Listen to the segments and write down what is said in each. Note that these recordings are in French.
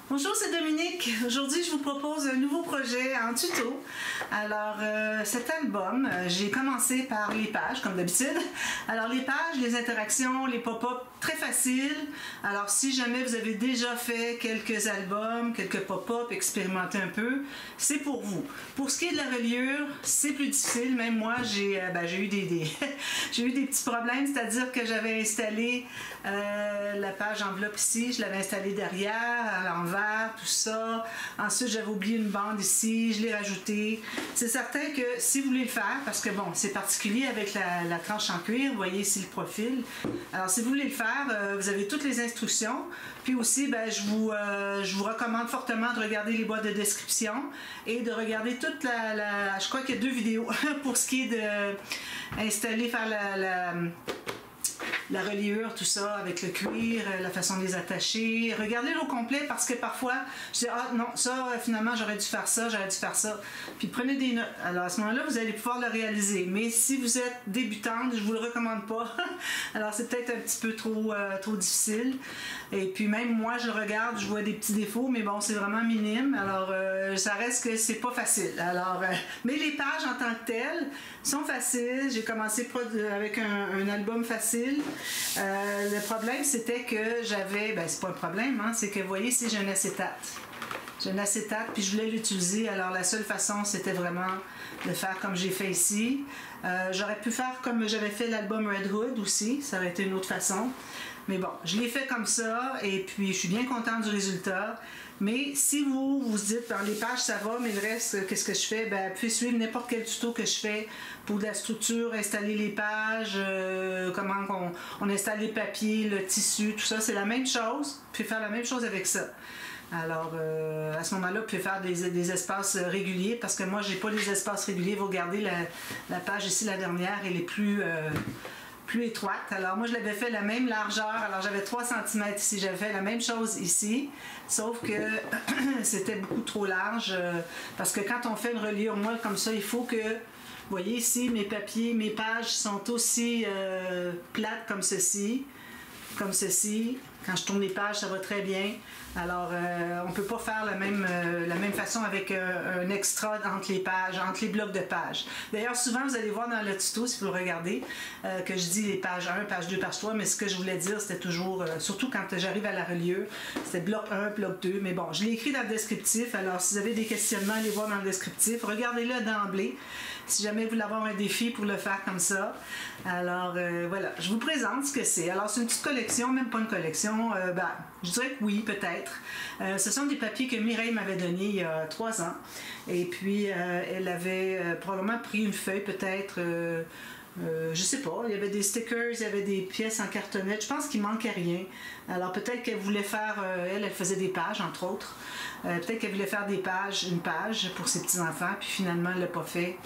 Bonjour, c'est Dominique. Aujourd'hui, je vous propose un nouveau projet en tuto. Alors, cet album, j'ai commencé par les pages, comme d'habitude. Alors, les pages, les interactions, les pop-up, très facile. Alors, si jamais vous avez déjà fait quelques albums, quelques pop-up, expérimenté un peu, c'est pour vous. Pour ce qui est de la reliure, c'est plus difficile. Même moi, j'ai eu j'ai eu des petits problèmes, c'est-à-dire que j'avais installé la page enveloppe ici, je l'avais installée derrière, à l'envers, tout ça. Ensuite, j'avais oublié une bande ici, je l'ai rajoutée. C'est certain que si vous voulez le faire, parce que bon, c'est particulier avec la tranche en cuir, vous voyez ici le profil. Alors, si vous voulez le faire, vous avez toutes les instructions. Puis aussi, je vous recommande fortement de regarder les boîtes de description et de regarder toute je crois qu'il y a 2 vidéos pour ce qui est de installer, faire la reliure, tout ça, avec le cuir, la façon de les attacher. Regardez-le au complet parce que parfois, je dis « Ah non, ça, finalement, j'aurais dû faire ça, j'aurais dû faire ça. » Puis prenez des notes. Alors à ce moment-là, vous allez pouvoir le réaliser. Mais si vous êtes débutante, je ne vous le recommande pas. Alors c'est peut-être un petit peu trop difficile. Et puis même moi, je regarde, je vois des petits défauts, mais bon, c'est vraiment minime. Alors ça reste que c'est pas facile. Alors, mais les pages en tant que telles sont faciles. J'ai commencé avec un album facile. Le problème, c'était que j'avais, c'est pas un problème, hein, c'est que vous voyez ici, j'ai un acétate. J'ai un acétate, puis je voulais l'utiliser. Alors la seule façon, c'était vraiment de faire comme j'ai fait ici. J'aurais pu faire comme j'avais fait l'album Red Hood aussi, ça aurait été une autre façon. Mais bon, je l'ai fait comme ça, et puis je suis bien contente du résultat. Mais si vous vous dites, dans les pages ça va, mais le reste, qu'est-ce que je fais? Vous pouvez suivre n'importe quel tuto que je fais pour de la structure, installer les pages, comment on installe les papiers, le tissu, tout ça, c'est la même chose. Vous pouvez faire la même chose avec ça. Alors, à ce moment-là, vous pouvez faire des espaces réguliers, parce que moi, j'ai pas les espaces réguliers. Vous regardez la page ici, la dernière, elle est plus étroite. Alors moi je l'avais fait la même largeur, alors j'avais 3 cm ici, j'avais fait la même chose ici, sauf que c'était beaucoup trop large, parce que quand on fait une reliure molle comme ça, il faut que, vous voyez ici, mes papiers, mes pages sont aussi plates comme ceci. Quand je tourne les pages, ça va très bien. Alors, on ne peut pas faire la même façon avec un extra entre les pages, entre les blocs de pages. D'ailleurs, souvent, vous allez voir dans le tuto, si vous le regardez, que je dis les pages 1, page 2, page 3, mais ce que je voulais dire, c'était toujours, surtout quand j'arrive à la reliure, c'était bloc 1, bloc 2, mais bon, je l'ai écrit dans le descriptif, alors si vous avez des questionnements, allez voir dans le descriptif, regardez-le d'emblée, si jamais vous voulez avoir un défi pour le faire comme ça. Alors, voilà, je vous présente ce que c'est. Alors, c'est une petite collection, même pas une collection, je dirais que oui, peut-être. Ce sont des papiers que Mireille m'avait donnés il y a 3 ans. Et puis, elle avait probablement pris une feuille, peut-être, je sais pas, il y avait des stickers, il y avait des pièces en cartonnette. Je pense qu'il manquait rien. Alors, peut-être qu'elle voulait faire, elle faisait des pages, entre autres. Peut-être qu'elle voulait faire une page pour ses petits-enfants, puis finalement, elle l'a pas fait.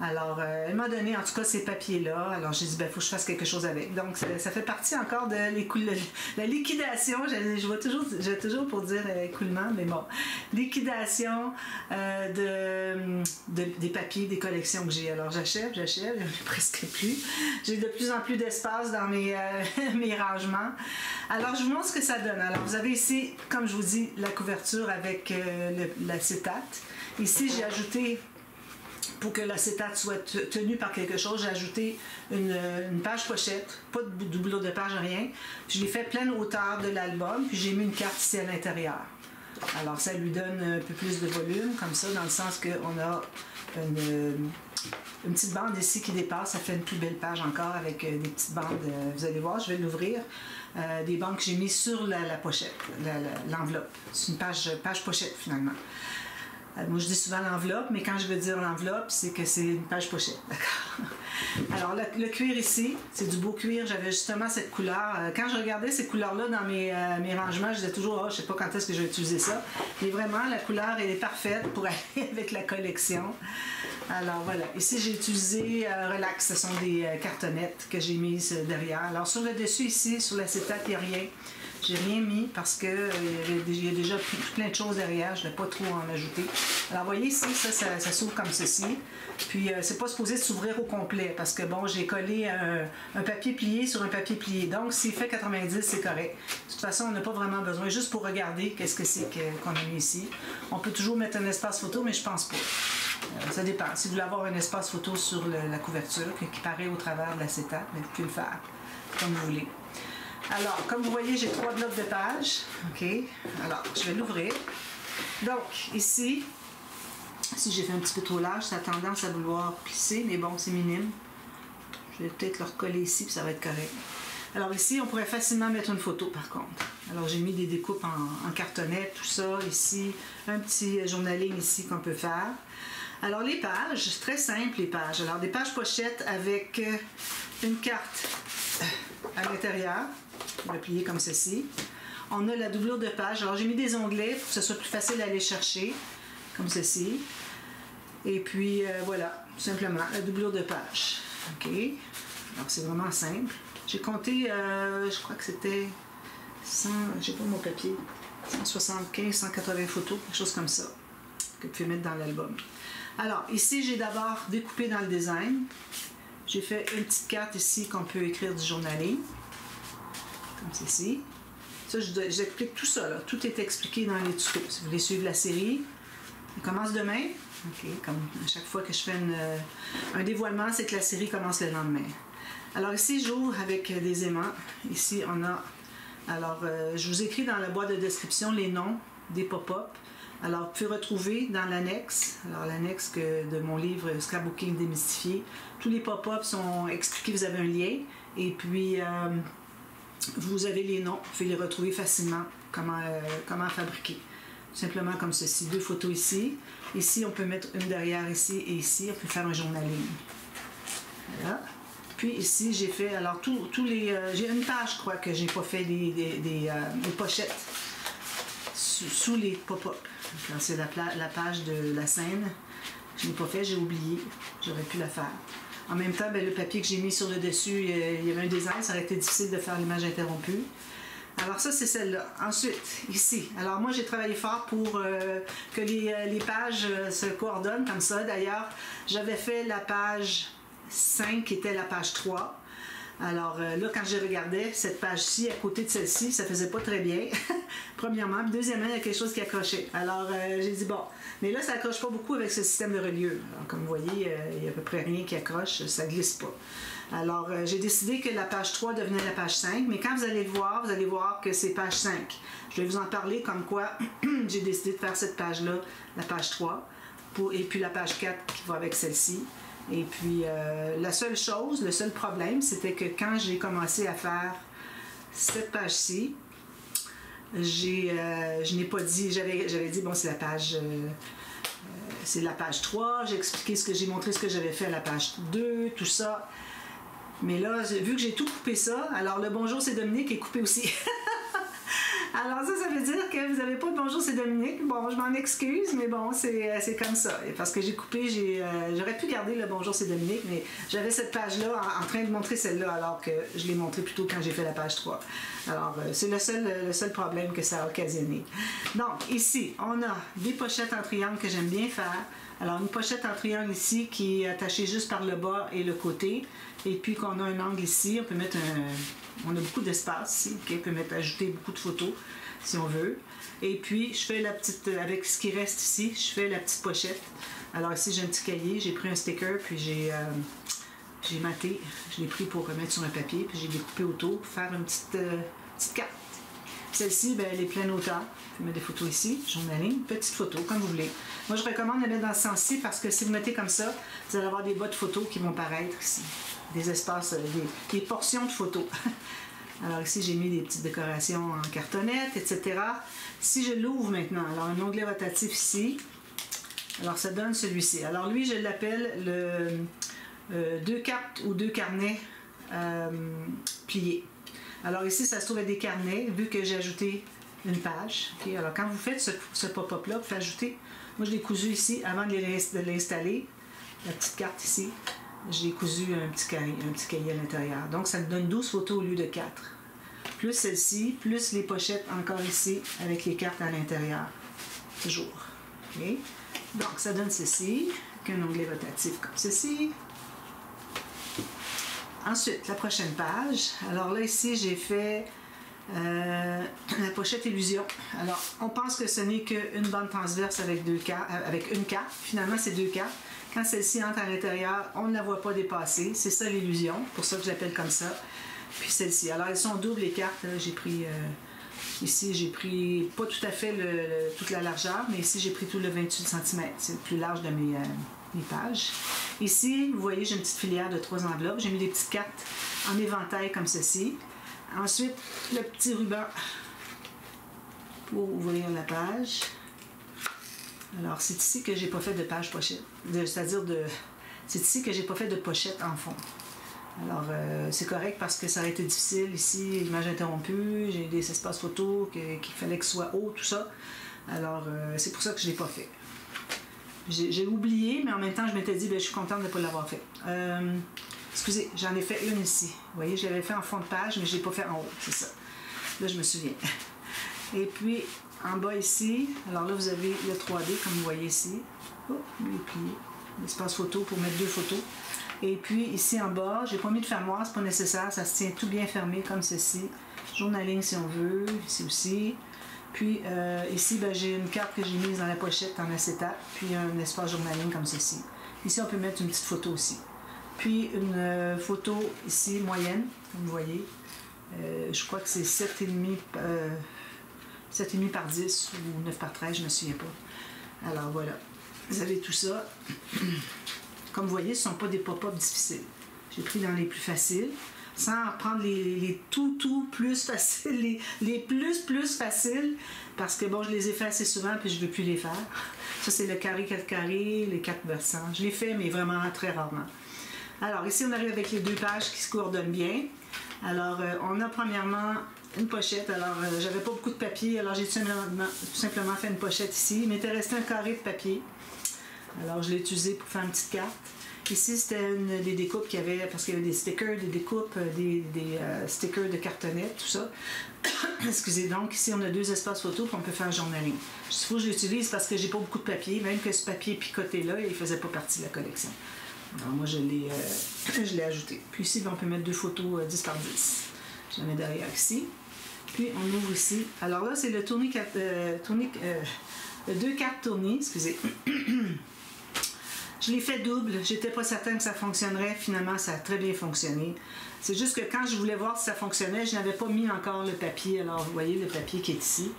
Alors, elle m'a donné en tout cas ces papiers-là. Alors, j'ai dit, il faut que je fasse quelque chose avec. Donc, ça fait partie encore de la liquidation. Je vois toujours pour dire écoulement, mais bon. Liquidation des papiers, des collections que j'ai. Alors, j'achève, j'en ai presque plus. J'ai de plus en plus d'espace dans mes rangements. Alors, je vous montre ce que ça donne. Alors, vous avez ici, comme je vous dis, la couverture avec l'acétate. Ici, j'ai ajouté, pour que l'acétate soit tenu par quelque chose, j'ai ajouté une page pochette, pas de doublure de page, rien. Je l'ai fait pleine hauteur de l'album, puis j'ai mis une carte ici à l'intérieur. Alors ça lui donne un peu plus de volume, comme ça, dans le sens qu'on a une petite bande ici qui dépasse, ça fait une plus belle page encore avec des petites bandes, vous allez voir, je vais l'ouvrir, des bandes que j'ai mis sur la pochette, l'enveloppe. C'est une page pochette finalement. Moi, je dis souvent l'enveloppe, mais quand je veux dire l'enveloppe, c'est que c'est une page pochette, d'accord? Alors, le cuir ici, c'est du beau cuir. J'avais justement cette couleur. Quand je regardais ces couleurs-là dans mes rangements, je disais toujours, je sais pas quand est-ce que je vais utiliser ça. Mais vraiment, la couleur, elle est parfaite pour aller avec la collection. Alors, voilà. Ici, j'ai utilisé Relax. Ce sont des cartonnettes que j'ai mises derrière. Alors, sur le dessus, ici, sur l'acétate, il n'y a rien. J'ai rien mis parce que il y a déjà plein de choses derrière, je ne vais pas trop en ajouter. Alors, vous voyez ici, ça s'ouvre comme ceci. Puis, c'est pas supposé s'ouvrir au complet parce que, bon, j'ai collé un papier plié sur un papier plié. Donc, s'il fait 90, c'est correct. De toute façon, on n'a pas vraiment besoin, juste pour regarder qu'est-ce que c'est qu'on a mis ici. On peut toujours mettre un espace photo, mais je pense pas. Ça dépend. Si vous voulez avoir un espace photo sur la couverture qui paraît au travers de l'acétate, mais vous pouvez le faire comme vous voulez. Alors, comme vous voyez, j'ai 3 blocs de pages. OK? Alors, je vais l'ouvrir. Donc, ici, si j'ai fait un petit peu trop large, ça a tendance à vouloir plisser, mais bon, c'est minime. Je vais peut-être le recoller ici, puis ça va être correct. Alors ici, on pourrait facilement mettre une photo, par contre. Alors, j'ai mis des découpes en cartonnette, tout ça. Ici, un petit journaling ici qu'on peut faire. Alors, les pages, c'est très simple, les pages. Alors, des pages pochettes avec une carte à l'intérieur. On va plier comme ceci. On a la doublure de page. Alors, j'ai mis des onglets pour que ce soit plus facile à aller chercher, comme ceci. Et puis, voilà, tout simplement, la doublure de page. OK? Alors, c'est vraiment simple. J'ai compté, je crois que c'était 100, j'ai pas mon papier, 175, 180 photos, quelque chose comme ça, que vous pouvez mettre dans l'album. Alors, ici, j'ai d'abord découpé dans le design. J'ai fait une petite carte ici qu'on peut écrire du journaling, comme ceci. Ça, j'explique tout ça, là. Tout est expliqué dans les tutos. Si vous voulez suivre la série, on commence demain. OK, comme à chaque fois que je fais un dévoilement, c'est que la série commence le lendemain. Alors ici, j'ouvre avec des aimants. Ici, on a... Alors, je vous écris dans la boîte de description les noms des pop-up. Alors, vous pouvez retrouver dans l'annexe, alors l'annexe de mon livre Scrapbooking démystifié, tous les pop-up sont expliqués, vous avez un lien, et puis vous avez les noms, vous pouvez les retrouver facilement, comment fabriquer. Tout simplement comme ceci, 2 photos ici. Ici, on peut mettre une derrière ici et ici, on peut faire un journaling. Voilà. Puis ici, j'ai fait, alors tous les... j'ai une page, je crois, que j'ai pas fait des pochettes sous les pop-up. C'est la page de la scène. Je n'ai pas fait, j'ai oublié. J'aurais pu la faire. En même temps, le papier que j'ai mis sur le dessus, il y avait un design, ça aurait été difficile de faire l'image interrompue. Alors ça, c'est celle-là. Ensuite, ici. Alors moi, j'ai travaillé fort pour que les pages se coordonnent comme ça. D'ailleurs, j'avais fait la page 5 qui était la page 3. Alors là, quand je regardais cette page-ci à côté de celle-ci, ça faisait pas très bien, premièrement. Puis deuxièmement, il y a quelque chose qui accrochait. Alors j'ai dit bon, mais là, ça accroche pas beaucoup avec ce système de reliure. Alors comme vous voyez, il y a à peu près rien qui accroche, ça glisse pas. Alors j'ai décidé que la page 3 devenait la page 5, mais quand vous allez le voir, vous allez voir que c'est page 5. Je vais vous en parler comme quoi j'ai décidé de faire cette page-là, la page 3, et puis la page 4 qui va avec celle-ci. Et puis, la seule chose, le seul problème, c'était que quand j'ai commencé à faire cette page-ci, je n'ai pas dit, j'avais dit, bon, c'est la page 3, j'ai expliqué j'ai montré ce que j'avais fait à la page 2, tout ça. Mais là, vu que j'ai tout coupé ça, alors le bonjour c'est Dominique est coupé aussi. Alors ça veut dire que vous n'avez pas de bonjour c'est Dominique. Bon, je m'en excuse, mais bon, c'est comme ça. Et parce que j'ai coupé, j'aurais pu garder le bonjour c'est Dominique, mais j'avais cette page-là en train de montrer celle-là, alors que je l'ai montrée plutôt quand j'ai fait la page 3. Alors, c'est le seul problème que ça a occasionné. Donc, ici, on a des pochettes en triangle que j'aime bien faire. Alors, une pochette en triangle ici qui est attachée juste par le bas et le côté. Et puis, qu'on a un angle ici, on peut mettre on a beaucoup d'espace ici, okay? On peut ajouter beaucoup de photos si on veut. Et puis, je fais la petite, avec ce qui reste ici, je fais la petite pochette. Alors ici, j'ai un petit cahier, j'ai pris un sticker, puis j'ai maté, je l'ai pris pour remettre sur un papier, puis j'ai découpé autour pour faire une petite carte. Celle-ci, elle est pleine hauteur. Je mets des photos ici, journaling, petite photo, comme vous voulez. Moi, je recommande de mettre dans ce sens-ci parce que si vous mettez comme ça, vous allez avoir des bas de photos qui vont paraître ici. Des espaces, des portions de photos. Alors ici, j'ai mis des petites décorations en cartonnette, etc. Si je l'ouvre maintenant, alors un onglet rotatif ici, alors ça donne celui-ci. Alors lui, je l'appelle le 2 cartes ou 2 carnets pliés. Alors ici, ça se trouve être des carnets, vu que j'ai ajouté une page. Okay? Alors quand vous faites ce pop-up-là, vous faites ajouter, moi je l'ai cousu ici avant de l'installer, la petite carte ici, je l'ai cousu un petit cahier à l'intérieur. Donc ça me donne 12 photos au lieu de 4. plus celle-ci, plus les pochettes encore ici, avec les cartes à l'intérieur. Toujours. Okay? Donc, ça donne ceci, avec un onglet rotatif comme ceci. Ensuite, la prochaine page. Alors là, ici, j'ai fait la pochette illusion. Alors, on pense que ce n'est qu'une bande transverse avec une carte. Finalement, c'est 2 cartes. Quand celle-ci entre à l'intérieur, on ne la voit pas dépasser. C'est ça l'illusion, pour ça que j'appelle comme ça. Puis celle-ci. Alors, elles sont doubles les cartes. J'ai pris... ici, j'ai pris pas tout à fait toute la largeur, mais ici, j'ai pris tout le 28 cm. C'est le plus large de mes pages. Ici, vous voyez, j'ai une petite filière de 3 enveloppes. J'ai mis des petites cartes en éventail comme ceci. Ensuite, le petit ruban pour ouvrir la page. Alors, c'est ici que j'ai pas fait de page pochette. C'est-à-dire, c'est ici que j'ai pas fait de pochette en fond. Alors, c'est correct parce que ça aurait été difficile ici, l'image interrompue, j'ai des espaces photos qu'il fallait que ce soit haut, tout ça. Alors, c'est pour ça que je ne l'ai pas fait. J'ai oublié, mais en même temps, je m'étais dit, je suis contente de ne pas l'avoir fait. Excusez, j'en ai fait une ici. Vous voyez, je l'avais fait en fond de page, mais je ne l'ai pas fait en haut, c'est ça. Là, je me souviens. Et puis, en bas ici, alors là, vous avez le 3D, comme vous voyez ici. Oh, il est plié. L'espace photo pour mettre 2 photos. Et puis, ici en bas, j'ai pas mis de fermoir, c'est pas nécessaire, ça se tient tout bien fermé comme ceci. Journaling si on veut, ici aussi. Puis, ici, j'ai une carte que j'ai mise dans la pochette en acétate, puis un espace journaling comme ceci. Ici, on peut mettre une petite photo aussi. Puis, une photo ici, moyenne, comme vous voyez. Je crois que c'est 7,5 par 10 ou 9 par 13, je ne me souviens pas. Alors, voilà. Vous avez tout ça. Comme vous voyez, ce ne sont pas des pop-up difficiles. J'ai pris dans les plus faciles, sans prendre les tout plus faciles, les plus faciles, parce que bon, je les ai fait assez souvent, puis je ne veux plus les faire. Ça, c'est le carré 4 carrés, les 4 versants. Je les fais, mais vraiment très rarement. Alors, ici, on arrive avec les 2 pages qui se coordonnent bien. Alors, on a premièrement une pochette. Alors, j'avais pas beaucoup de papier, alors j'ai tout simplement fait une pochette ici. Il m'était resté un carré de papier. Alors, je l'ai utilisé pour faire une petite carte. Ici, c'était des découpes qu'il y avait, parce qu'il y avait des stickers, des découpes, des stickers de cartonnettes, tout ça. Excusez, donc ici, on a 2 espaces photos, puis on peut faire un journaling. Il faut que je l'utilise parce que j'ai pas beaucoup de papier, même que ce papier picoté-là, il faisait pas partie de la collection. Alors, moi, je l'ai ajouté. Puis ici, on peut mettre 2 photos 10 par 10. Je la mets derrière ici. Puis, on ouvre ici. Alors là, c'est le 2 cartes tournées, excusez. Je l'ai fait double. J'étais pas certaine que ça fonctionnerait. Finalement, ça a très bien fonctionné. C'est juste que quand je voulais voir si ça fonctionnait, je n'avais pas mis encore le papier. Alors, vous voyez le papier qui est ici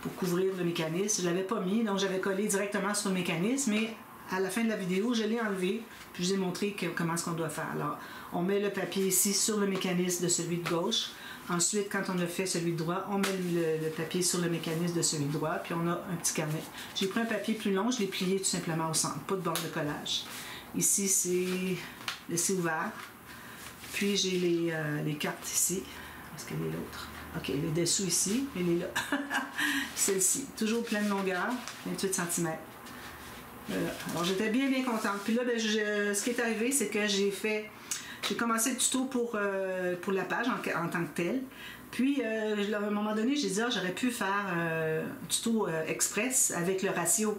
pour couvrir le mécanisme. Je ne l'avais pas mis, donc j'avais collé directement sur le mécanisme. Mais à la fin de la vidéo, je l'ai enlevé. Puis, je vous ai montré comment est-ce qu'on doit faire. Alors, on met le papier ici sur le mécanisme de celui de gauche. Ensuite, quand on a fait celui de droit, on met le papier sur le mécanisme de celui de droit, puis on a un petit carnet. J'ai pris un papier plus long, je l'ai plié tout simplement au centre, pas de bord de collage. Ici, c'est laissé ouvert. Puis j'ai les cartes ici. Est-ce qu'elle est l'autre? OK, elle est dessous ici, elle est là. Celle-ci, toujours pleine longueur, 28 cm. Voilà. Alors j'étais bien contente. Puis là, ce qui est arrivé, c'est que j'ai commencé le tuto pour la page en tant que telle. Puis, à un moment donné, j'ai dit, j'aurais pu faire un tuto express avec le ratio.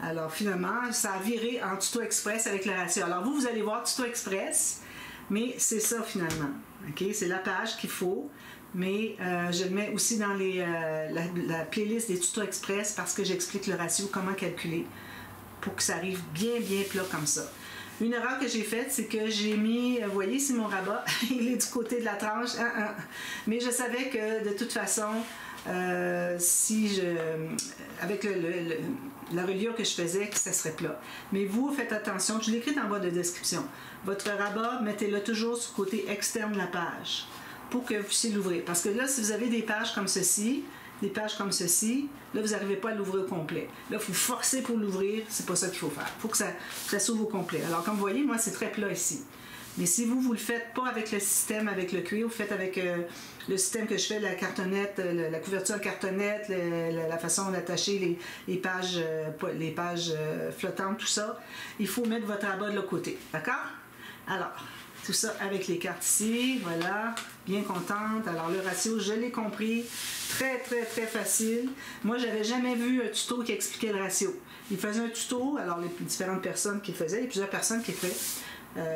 Alors, finalement, ça a viré en tuto express avec le ratio. Alors, vous allez voir tuto express, mais c'est ça finalement. Okay? C'est la page qu'il faut, mais je le mets aussi dans la playlist des tutos express parce que j'explique le ratio, comment calculer pour que ça arrive bien plat comme ça. Une erreur que j'ai faite, c'est que j'ai mis, vous voyez, c'est mon rabat, il est du côté de la tranche, mais je savais que de toute façon, avec la reliure que je faisais, que ça serait plat. Mais vous, faites attention, je l'ai écrit en bas de description. Votre rabat, mettez-le toujours sur le côté externe de la page pour que vous puissiez l'ouvrir. Parce que là, si vous avez des pages comme ceci, là, vous n'arrivez pas à l'ouvrir au complet. Là, il faut forcer pour l'ouvrir, c'est pas ça qu'il faut faire. Il faut que ça s'ouvre au complet. Alors, comme vous voyez, moi, c'est très plat ici. Mais si vous le faites pas avec le système, avec le cuir, vous faites avec le système que je fais, la cartonnette, la couverture en cartonnette, la façon d'attacher les pages flottantes, tout ça, il faut mettre votre rabat de l'autre côté. D'accord? Alors, tout ça avec les cartes ici, voilà, bien contente. Alors le ratio, je l'ai compris, très facile. Moi, j'avais jamais vu un tuto qui expliquait le ratio. Il faisait un tuto, alors les différentes personnes qui le faisaient, il y a plusieurs personnes qui le font.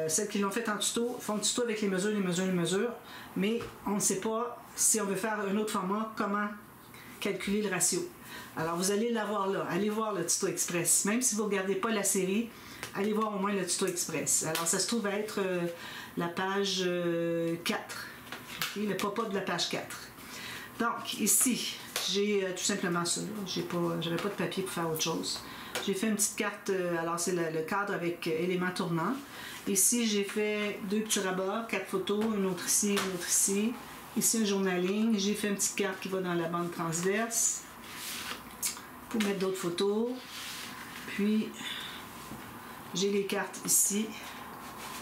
Celles qui l'ont fait en tuto font le tuto avec les mesures, mais on ne sait pas si on veut faire un autre format, comment calculer le ratio. Alors vous allez l'avoir là, allez voir le tuto express. Même si vous ne regardez pas la série, allez voir au moins le tuto express. Alors ça se trouve être la page 4, okay? Le pop-up de la page 4. Donc ici, j'ai tout simplement ça. J'avais pas de papier pour faire autre chose. J'ai fait une petite carte, alors c'est le cadre avec éléments tournants. Ici, j'ai fait 2 petits rabats, 4 photos, une autre ici, une autre ici. Ici, un journaling. J'ai fait une petite carte qui va dans la bande transverse pour mettre d'autres photos. Puis, j'ai les cartes ici.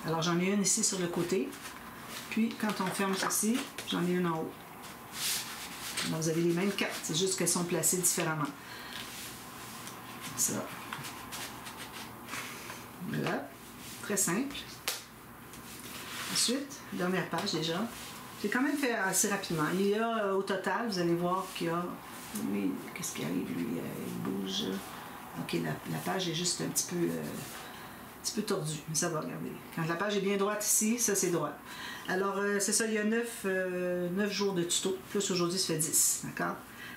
Alors, j'en ai une ici sur le côté. Puis, quand on ferme ceci, j'en ai une en haut. Alors, vous avez les mêmes cartes, c'est juste qu'elles sont placées différemment. Ça. Voilà. Très simple. Ensuite, dernière page déjà. J'ai quand même fait assez rapidement. Il y a au total, vous allez voir qu'il y a... Lui, qu'est-ce qui arrive? Lui, il bouge. Ok, la page est juste un petit peu tordue. Mais ça va, regardez. Quand la page est bien droite ici, ça c'est droit. Alors, c'est ça, il y a 9 jours de tuto. Plus aujourd'hui, ça fait 10. D'accord?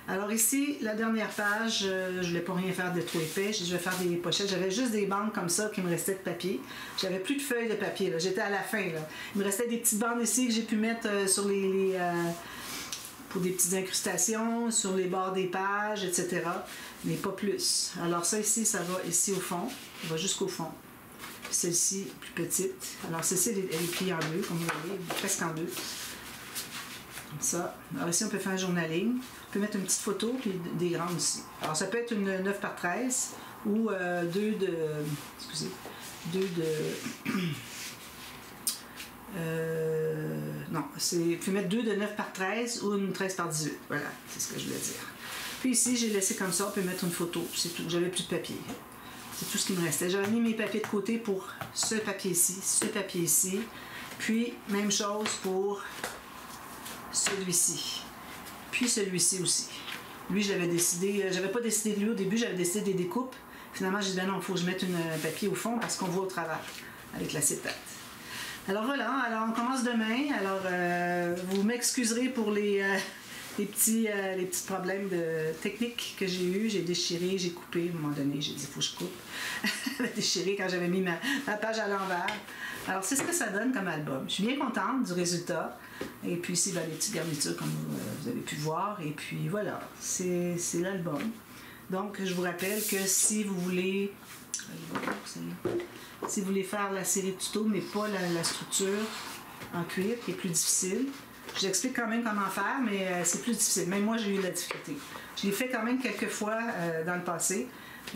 Alors ici, la dernière page, je ne voulais pas rien faire de trop épais. Je vais faire des pochettes. J'avais juste des bandes comme ça qui me restaient de papier. J'avais plus de feuilles de papier. J'étais à la fin. Là. Il me restait des petites bandes ici que j'ai pu mettre sur pour des petites incrustations, sur les bords des pages, etc. Mais pas plus. Alors ça ici, ça va ici au fond. Ça va jusqu'au fond. Celle-ci, plus petite. Alors celle-ci, elle est pliée en deux, comme vous voyez, presque en deux. Comme ça. Alors ici, on peut faire un journaling. On peut mettre une petite photo puis des grandes aussi. Alors ça peut être une 9 par 13 ou 2 de... Excusez. 2 de... non, vous pouvez mettre 2 de 9 par 13 ou une 13 par 18. Voilà, c'est ce que je voulais dire. Puis ici, j'ai laissé comme ça. On peut mettre une photo. C'est tout. J'avais plus de papier. C'est tout ce qui me restait. J'avais mis mes papiers de côté pour ce papier-ci, ce papier-ci. Puis, même chose pour celui-ci. Puis celui-ci aussi. Lui, j'avais pas décidé de lui au début, j'avais décidé des découpes. Finalement, j'ai dit, ben non, il faut que je mette un papier au fond parce qu'on voit au travers avec l'acétate. Alors voilà, alors on commence demain. Alors, vous m'excuserez pour les petits problèmes de technique que j'ai eu. J'ai déchiré, j'ai coupé. À un moment donné, j'ai dit, il faut que je coupe. J'ai déchiré quand j'avais mis ma page à l'envers. Alors, c'est ce que ça donne comme album. Je suis bien contente du résultat. Et puis ici, ben, les petites garnitures, comme vous avez pu voir. Et puis voilà, c'est l'album. Donc, je vous rappelle que si vous voulez faire la série de tutos, mais pas la structure en cuir, qui est plus difficile, je vous explique quand même comment faire, mais c'est plus difficile. Même moi, j'ai eu de la difficulté. Je l'ai fait quand même quelques fois dans le passé.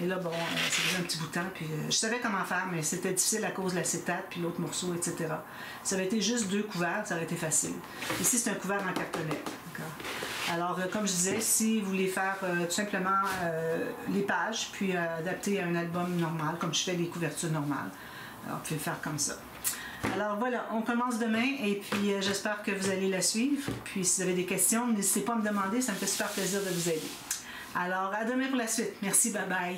Et là, bon, ça faisait un petit bout de temps, puis je savais comment faire, mais c'était difficile à cause de l'acétate, puis l'autre morceau, etc. Ça avait été juste 2 couverts, ça aurait été facile. Ici, c'est un couvert en cartonnet. Alors, comme je disais, si vous voulez faire tout simplement les pages, puis adapter à un album normal, comme je fais les couvertures normales, alors vous pouvez le faire comme ça. Alors voilà, on commence demain, et puis j'espère que vous allez la suivre. Puis si vous avez des questions, n'hésitez pas à me demander, ça me fait super plaisir de vous aider. Alors, à demain pour la suite. Merci, bye bye.